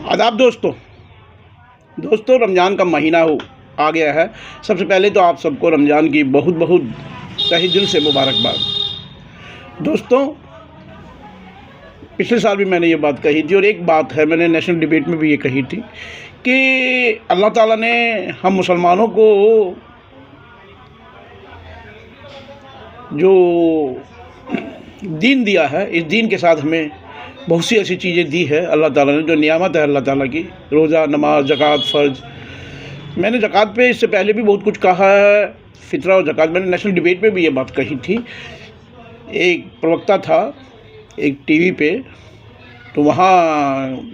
आदाब दोस्तों रमज़ान का महीना आ गया है। सबसे पहले तो आप सबको रमज़ान की बहुत बहुत तहे दिल से मुबारकबाद। दोस्तों, पिछले साल भी मैंने ये बात कही थी और एक बात है, मैंने नेशनल डिबेट में भी ये कही थी कि अल्लाह ताला ने हम मुसलमानों को जो दीन दिया है, इस दीन के साथ हमें बहुत सी ऐसी चीज़ें दी है अल्लाह ताला ने, जो नियामत है अल्लाह ताला की। रोज़ा, नमाज, ज़कात, फ़र्ज। मैंने ज़कात पे इससे पहले भी बहुत कुछ कहा है, फ़ितरा और ज़कात। मैंने नेशनल डिबेट पे भी ये बात कही थी। एक प्रवक्ता था एक टीवी पे, तो वहाँ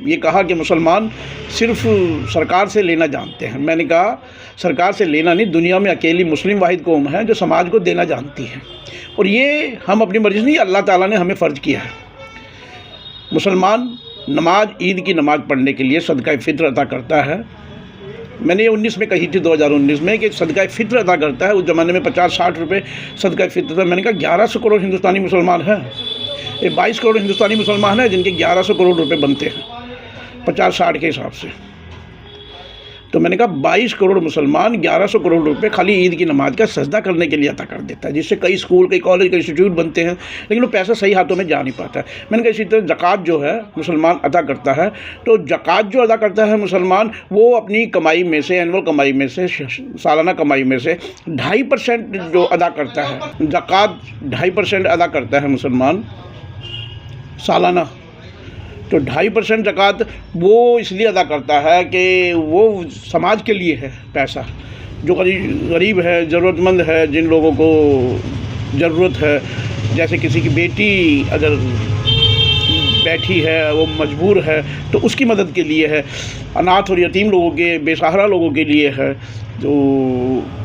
ये कहा कि मुसलमान सिर्फ़ सरकार से लेना जानते हैं। मैंने कहा सरकार से लेना नहीं, दुनिया में अकेली मुस्लिम वाहिद कौम है जो समाज को देना जानती है, और ये हम अपनी मर्ज़ी से नहीं, अल्लाह ताला ने हमें फ़र्ज़ किया है। मुसलमान नमाज, ईद की नमाज़ पढ़ने के लिए सदका फ़ित्र अदा करता है। मैंने ये 19 में कही थी, 2019 में, कि सदका फ़ित्र अदा करता है। उस ज़माने में 50-60 रुपये सदका फ़ित्र था। मैंने कहा 1100 करोड़ हिंदुस्तानी मुसलमान हैं, ये 22 करोड़ हिंदुस्तानी मुसलमान हैं जिनके 1100 करोड़ रुपए बनते हैं 50-60 के हिसाब से। तो मैंने कहा 22 करोड़ मुसलमान 1100 करोड़ रुपए खाली ईद की नमाज का सजदा करने के लिए अदा कर देता है, जिससे कई स्कूल, कई कॉलेज, कई इंस्टीट्यूट बनते हैं, लेकिन वो पैसा सही हाथों में जा नहीं पाता है। मैंने कहा इसी तरह ज़कात जो है मुसलमान अदा करता है, तो ज़कात जो अदा करता है मुसलमान, वो अपनी कमाई में से, एनुअल कमाई में से, सालाना कमाई में से 2.5% जो अदा करता है ज़कात, 2.5% अदा करता है मुसलमान सालाना। तो 2.5% ज़कात वो इसलिए अदा करता है कि वो समाज के लिए है पैसा, जो गरीब है, ज़रूरतमंद है, जिन लोगों को ज़रूरत है, जैसे किसी की बेटी अगर बैठी है, वो मजबूर है, तो उसकी मदद के लिए है। अनाथ और यतीम लोगों के, बेसहारा लोगों के लिए है, जो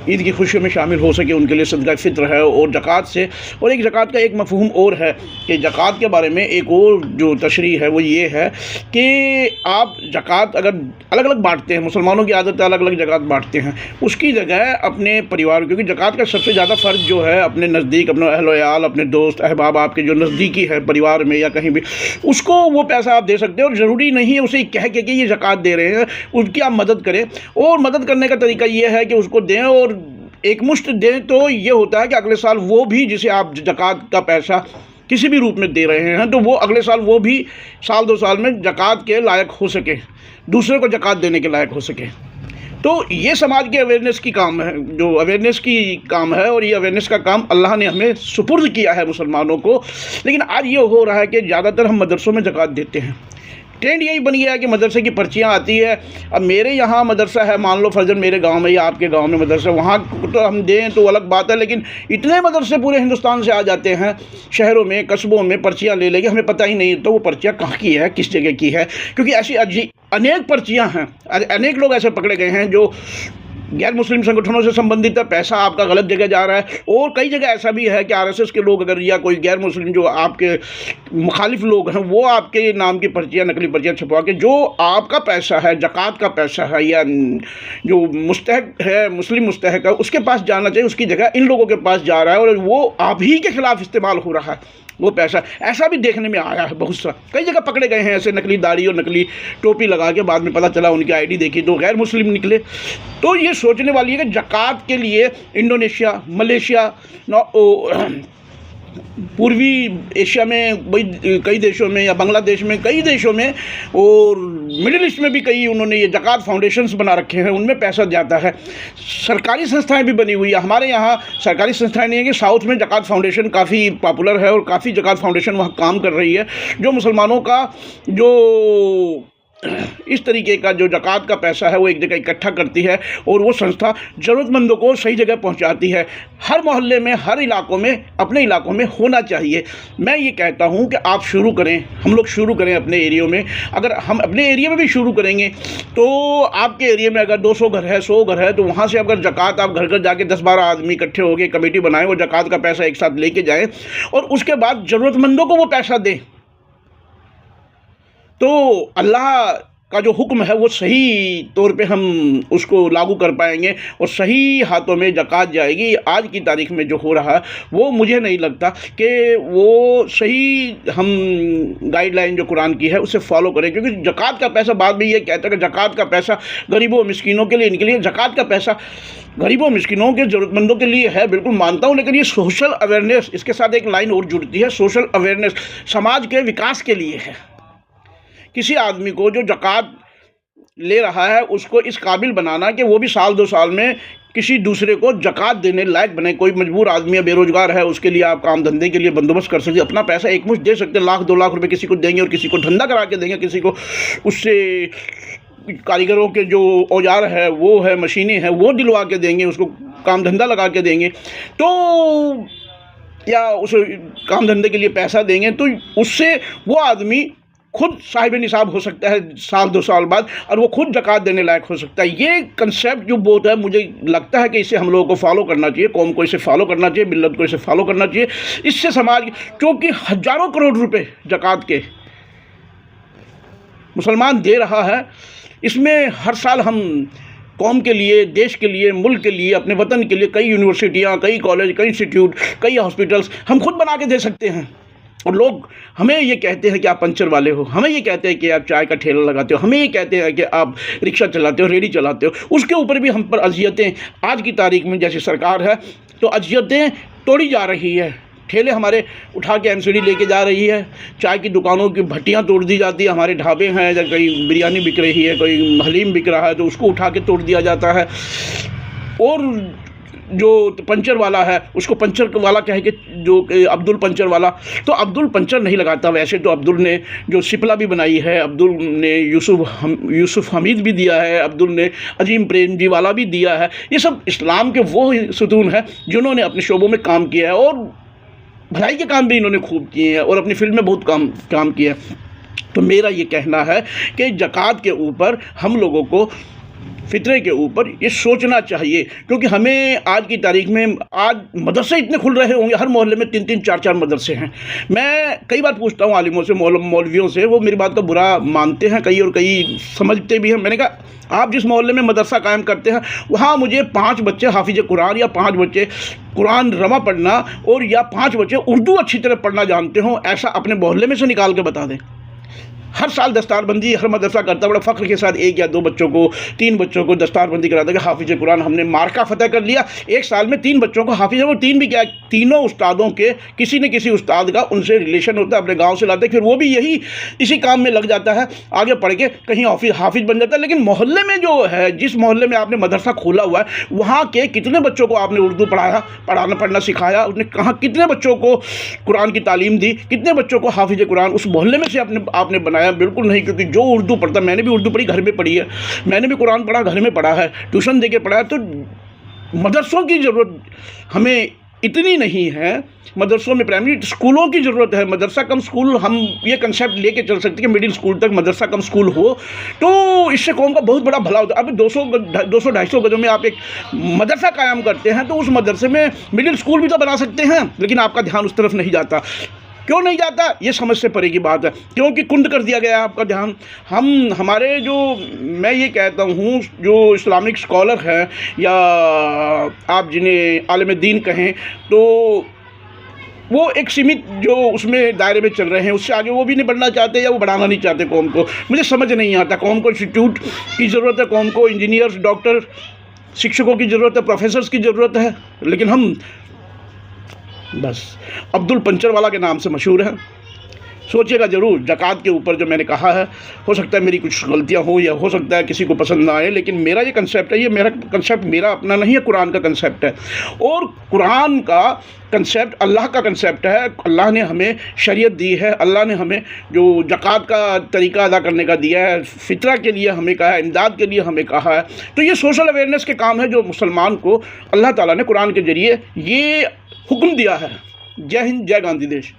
ईद की खुशियों में शामिल हो सके, उनके लिए सदका फ़ित्र है। और ज़कात से, और एक ज़कात का एक मफ़हूम और है कि ज़कात के बारे में एक और जो तशरीह है वो ये है कि आप ज़कात अगर अलग अलग बांटते हैं, मुसलमानों की आदत है अलग अलग ज़कात बांटते हैं, उसकी जगह अपने परिवार, क्योंकि ज़कात का सबसे ज़्यादा फ़र्ज जो है अपने नज़दीक, अपने अहल वयाल, अपने दोस्त अहबाब, आपके जो नज़दीकी है परिवार में या कहीं भी, उसको वो पैसा आप दे सकते हैं। और ज़रूरी नहीं है उसे कह के कि ये ज़कात दे रहे हैं, उनकी आप मदद करें। और मदद करने का तरीका ये है कि उसको दें, और एक मुश्त दें, तो ये होता है कि अगले साल वो भी, जिसे आप ज़कात का पैसा किसी भी रूप में दे रहे हैं, तो वो अगले साल वो भी साल 2 साल में ज़कात के लायक हो सके, दूसरे को ज़कात देने के लायक हो सके। तो ये समाज के अवेयरनेस की काम है, जो अवेयरनेस की काम है, और ये अवेयरनेस का काम अल्लाह ने हमें सुपुर्द किया है मुसलमानों को। लेकिन आज ये हो रहा है कि ज़्यादातर हम मदरसों में ज़कात देते हैं। ट्रेंड यही बन गया है कि मदरसे की पर्चियाँ आती है। अब मेरे यहाँ मदरसा है, मान लो फर्जन मेरे गांव में या आपके गांव में मदरसा, वहाँ तो हम दें तो अलग बात है, लेकिन इतने मदरसे पूरे हिंदुस्तान से आ जाते हैं, शहरों में, कस्बों में पर्चियाँ ले लेंगे, हमें पता ही नहीं तो वो पर्चियाँ कहाँ की है, किस जगह की है। क्योंकि ऐसी अनेक पर्चियाँ हैं, अनेक लोग ऐसे पकड़े गए हैं जो गैर मुस्लिम संगठनों से संबंधित है, पैसा आपका गलत जगह जा रहा है। और कई जगह ऐसा भी है कि आरएसएस के लोग अगर, या कोई गैर मुस्लिम जो आपके मुखालिफ लोग हैं, वो आपके नाम की पर्चियाँ, नकली पर्चियाँ छपवा के, जो आपका पैसा है, ज़कात का पैसा है, या जो मुस्तहक है, मुस्लिम मुस्तहक है, उसके पास जाना चाहिए, उसकी जगह इन लोगों के पास जा रहा है, और वो आप ही के खिलाफ इस्तेमाल हो रहा है वो पैसा। ऐसा भी देखने में आया है बहुत सा, कई जगह पकड़े गए हैं ऐसे नकली दाढ़ी और नकली टोपी लगा के, बाद में पता चला उनकी आईडी देखी तो गैर मुस्लिम निकले। तो ये सोचने वाली है कि ज़कात के लिए इंडोनेशिया, मलेशिया, पूर्वी एशिया में कई देशों में, या बांग्लादेश में कई देशों में, और मिडिल ईस्ट में भी कई उन्होंने ये ज़कात फाउंडेशंस बना रखे हैं, उनमें पैसा जाता है। सरकारी संस्थाएं भी बनी हुई है। हमारे यहाँ सरकारी संस्थाएं नहीं है कि साउथ में ज़कात फाउंडेशन काफ़ी पॉपुलर है, और काफ़ी ज़कात फाउंडेशन वहाँ काम कर रही है, जो मुसलमानों का जो इस तरीके का जो ज़कात का पैसा है वो एक जगह इकट्ठा करती है, और वो संस्था ज़रूरतमंदों को सही जगह पहुंचाती है। हर मोहल्ले में, हर इलाकों में, अपने इलाकों में होना चाहिए। मैं ये कहता हूं कि आप शुरू करें, हम लोग शुरू करें अपने एरिया में। अगर हम अपने एरिया में भी शुरू करेंगे, तो आपके एरिया में अगर 200 घर है, 100 घर है, तो वहाँ से अगर ज़कात आप घर घर जाके 10-12 आदमी इकट्ठे हो गए, कमेटी बनाएं, वो ज़कात का पैसा एक साथ लेके जाएँ, और उसके बाद ज़रूरतमंदों को वो पैसा दें, तो अल्लाह का जो हुक्म है वो सही तौर पे हम उसको लागू कर पाएंगे और सही हाथों में ज़कात जाएगी। आज की तारीख में जो हो रहा है वो मुझे नहीं लगता कि वो सही हम गाइडलाइन जो कुरान की है उसे फॉलो करें, क्योंकि ज़कात का पैसा, बाद में ये कहता है कि ज़कात का पैसा गरीबों मिस्कीनों के लिए निकलिए। ज़कात का पैसा गरीबों मिस्किनों के ज़रूरतमंदों के लिए है, बिल्कुल मानता हूँ, लेकिन ये सोशल अवेयरनेस, इसके साथ एक लाइन और जुड़ती है, सोशल अवेयरनेस समाज के विकास के लिए है। किसी आदमी को जो ज़कात ले रहा है उसको इस काबिल बनाना कि वो भी साल 2 साल में किसी दूसरे को ज़कात देने लायक बने। कोई मजबूर आदमी या बेरोजगार है, उसके लिए आप काम धंधे के लिए बंदोबस्त कर सकते, अपना पैसा एक मुश्त दे सकते, 1-2 लाख रुपए किसी को देंगे और किसी को धंधा करा के देंगे, किसी को उससे कारीगरों के जो औजार है वो है, मशीनें हैं वो दिलवा के देंगे, उसको काम धंधा लगा के देंगे, तो या उस काम धंधे के लिए पैसा देंगे, तो उससे वो आदमी खुद साहिब निसाब हो सकता है साल 2 साल बाद, और वो खुद ज़कात देने लायक हो सकता है। ये कंसेप्ट जो बहुत है, मुझे लगता है कि इसे हम लोगों को फॉलो करना चाहिए, कौम को इसे फॉलो करना चाहिए, मिल्लत को इसे फॉलो करना चाहिए। इससे समाज, क्योंकि हज़ारों करोड़ रुपए ज़कात के मुसलमान दे रहा है, इसमें हर साल हम कौम के लिए, देश के लिए, मुल्क के लिए, अपने वतन के लिए कई यूनिवर्सिटियाँ, कई कॉलेज, कई इंस्टीट्यूट, कई हॉस्पिटल्स हम खुद बना के दे सकते हैं। और लोग हमें ये कहते हैं कि आप पंचर वाले हो, हमें ये कहते हैं कि आप चाय का ठेला लगाते हो, हमें ये कहते हैं कि आप रिक्शा चलाते हो, रेडी चलाते हो, उसके ऊपर भी हम पर अज़ियतें, आज की तारीख में जैसी सरकार है तो अज़ियतें तोड़ी जा रही है। ठेले हमारे उठा के एमसीडी लेके जा रही है, चाय की दुकानों की भट्टियाँ तोड़ दी जाती है, हमारे ढाबे हैं, या कहीं बिरयानी बिक रही है, कोई हलीम बिक रहा है तो उसको उठा के तोड़ दिया जाता है। और जो पंचर वाला है उसको पंचर वाला कह के, जो अब्दुल पंचर वाला, तो अब्दुल पंचर नहीं लगाता। वैसे तो अब्दुल ने जो सिपला भी बनाई है, अब्दुल ने यूसुफ हमीद भी दिया है, अब्दुल ने अजीम प्रेम जी वाला भी दिया है। ये सब इस्लाम के वो सुतून है जिन्होंने अपने शोबों में काम किया है, और भलाई के काम भी इन्होंने खूब किए हैं, और अपनी फील्ड में बहुत काम किया है। तो मेरा ये कहना है कि ज़कात के ऊपर हम लोगों को, फितरे के ऊपर ये सोचना चाहिए, क्योंकि हमें आज की तारीख में, आज मदरसे इतने खुल रहे होंगे, हर मोहल्ले में 3-3, 4-4 मदरसे हैं। मैं कई बार पूछता हूँ आलिमों से, मौलवियों से, वो मेरी बात का बुरा मानते हैं कई, और कई समझते भी हैं। मैंने कहा आप जिस मोहल्ले में मदरसा कायम करते हैं वहाँ मुझे 5 बच्चे हाफिज कुरान, या 5 बच्चे कुरान रमा पढ़ना, और या 5 बच्चे उर्दू अच्छी तरह पढ़ना जानते हों, ऐसा अपने मोहल्ले में से निकाल के बता दें। हर साल दस्तारबंदी हर मदरसा करता, बड़ा फ़ख्र के साथ 1 या 2 बच्चों को, 3 बच्चों को दस्तारबंदी कराता कि हाफिज कुरान हमने मार्का फ़तह कर लिया। 1 साल में 3 बच्चों को हाफिज, वो 3 भी क्या, तीनों उस्तादों के किसी न किसी उस्ताद का उनसे रिलेशन होता है, अपने गाँव से लाते, फिर वो भी इसी काम में लग जाता है, आगे पढ़ के कहीं हाफिज बन जाता है। लेकिन मोहल्ले में जो है, जिस मोहल्ले में आपने मदरसा खोला हुआ है, वहाँ के कितने बच्चों को आपने उर्दू पढ़ना सिखाया, उसने कहाँ कितने बच्चों को कुरान की तालीम दी, कितने बच्चों को हाफिज कुरान उस मोहल्ले में से आपने बनाया? बिल्कुल नहीं, क्योंकि जो उर्दू पढ़ता, मैंने भी उर्दू पढ़ी, घर में पढ़ी है, मैंने भी कुरान पढ़ा, घर में पढ़ा है, ट्यूशन दे के पढ़ा है। तो मदरसों की ज़रूरत हमें इतनी नहीं है, मदरसों में प्राइमरी स्कूलों की ज़रूरत है। मदरसा कम स्कूल, हम ये कंसेप्ट लेके चल सकते हैं कि मिडिल स्कूल तक मदरसा कम स्कूल हो, तो इससे कौम का बहुत बड़ा भला होता है। अब 200-250 गजों में आप एक मदरसा कायम करते हैं, तो उस मदरसे में मिडिल स्कूल भी तो बना सकते हैं, लेकिन आपका ध्यान उस तरफ नहीं जाता। क्यों नहीं जाता? ये समझ से परे की बात है, क्योंकि कुंद कर दिया गया आपका ध्यान। हमारे जो, मैं ये कहता हूँ, जो इस्लामिक स्कॉलर हैं, या आप जिन्हें आलिम दीन कहें, तो वो एक सीमित जो उसमें दायरे में चल रहे हैं, उससे आगे वो भी नहीं बढ़ना चाहते, या वो बढ़ाना नहीं चाहते कौम को। मुझे समझ नहीं आता, कौम को इंस्टीट्यूट की ज़रूरत है, कौम को इंजीनियर्स, डॉक्टर, शिक्षकों की ज़रूरत है, प्रोफेसर्स की ज़रूरत है, लेकिन हम बस अब्दुल पंचर वाला के नाम से मशहूर है। सोचिएगा ज़रूर, ज़कात के ऊपर जो मैंने कहा है, हो सकता है मेरी कुछ गलतियां हो, या हो सकता है किसी को पसंद ना आए, लेकिन मेरा ये कंसेप्ट है, ये मेरा कंसेप्ट मेरा अपना नहीं है, कुरान का कंसेप्ट है। और कुरान का कंसेप्ट अल्लाह का कंसेप्ट है। अल्लाह ने हमें शरीयत दी है, अल्लाह ने हमें जो ज़कात का तरीका अदा करने का दिया है, फितरा के लिए हमें कहा है, इमदाद के लिए हमें कहा है। तो ये सोशल अवेयरनेस के काम है जो मुसलमान को अल्लाह ताला ने कुरान के ज़रिए ये हुक्म दिया है। जय हिंद, जय गांधी देश।